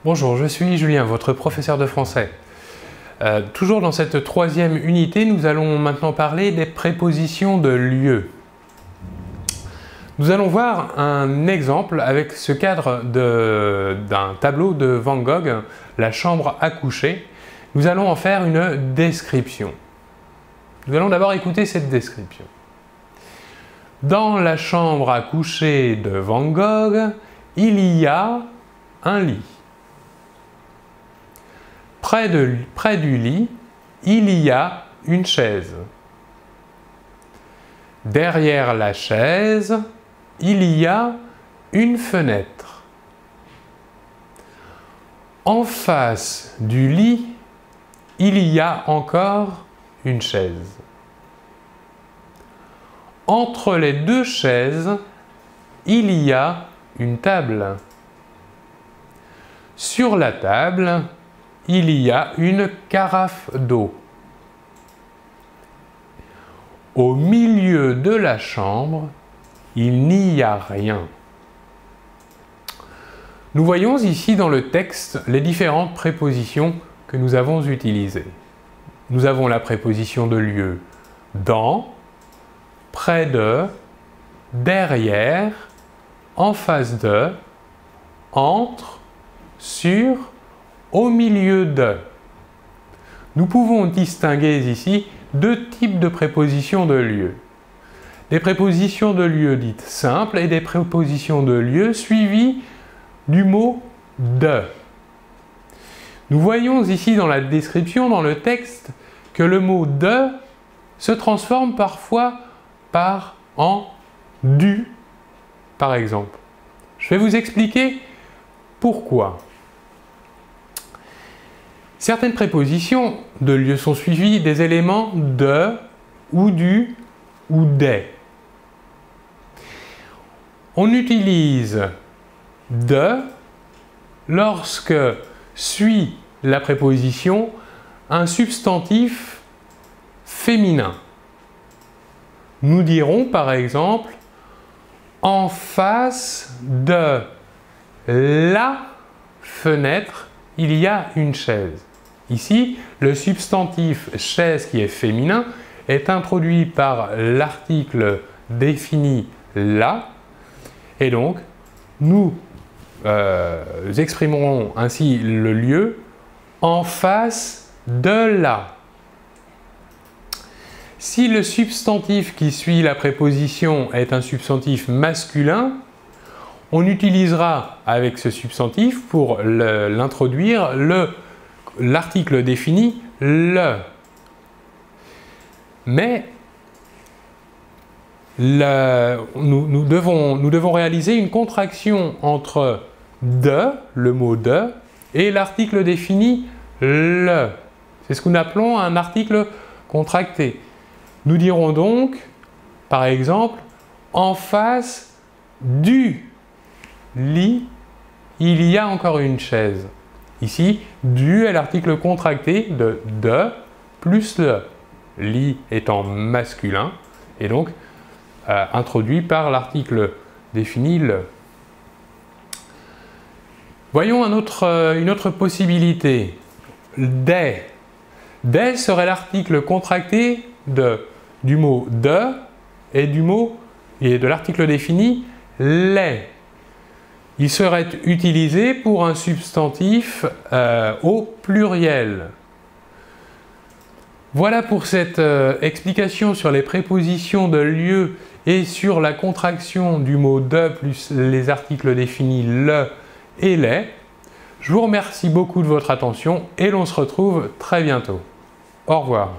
Bonjour, je suis Julien, votre professeur de français. Toujours dans cette troisième unité, nous allons maintenant parler des prépositions de lieu. Nous allons voir un exemple avec ce cadre d'un tableau de Van Gogh, la chambre à coucher. Nous allons en faire une description. Nous allons d'abord écouter cette description. Dans la chambre à coucher de Van Gogh, il y a un lit. Près du lit, il y a une chaise. Derrière la chaise, il y a une fenêtre. En face du lit, il y a encore une chaise. Entre les deux chaises, il y a une table. Sur la table, il y a une carafe d'eau. Au milieu de la chambre, il n'y a rien. Nous voyons ici dans le texte les différentes prépositions que nous avons utilisées. Nous avons la préposition de lieu dans, près de, derrière, en face de, entre, sur, au milieu de. Nous pouvons distinguer ici deux types de prépositions de lieu. Des prépositions de lieu dites simples et des prépositions de lieu suivies du mot de. Nous voyons ici dans la description, dans le texte, que le mot de se transforme parfois en du, par exemple. Je vais vous expliquer pourquoi. Certaines prépositions de lieu sont suivies des éléments de, ou du, ou des. On utilise de lorsque suit la préposition un substantif féminin. Nous dirons par exemple en face de la fenêtre, il y a une chaise. Ici, le substantif chaise qui est féminin est introduit par l'article défini la, et donc nous exprimerons ainsi le lieu en face de la. Si le substantif qui suit la préposition est un substantif masculin, on utilisera avec ce substantif pour l'introduire l'article défini le. Mais nous devons réaliser une contraction entre de, le mot de, et l'article défini le. C'est ce que nous appelons un article contracté. Nous dirons donc, par exemple, en face du lit, il y a encore une chaise. Ici, du est l'article contracté de plus le. Lit étant masculin, et donc introduit par l'article défini le. Voyons une autre possibilité. Des. Des serait l'article contracté du mot de et de l'article défini les. Il serait utilisé pour un substantif au pluriel. Voilà pour cette explication sur les prépositions de lieu et sur la contraction du mot de plus les articles définis le et les. Je vous remercie beaucoup de votre attention et l'on se retrouve très bientôt. Au revoir.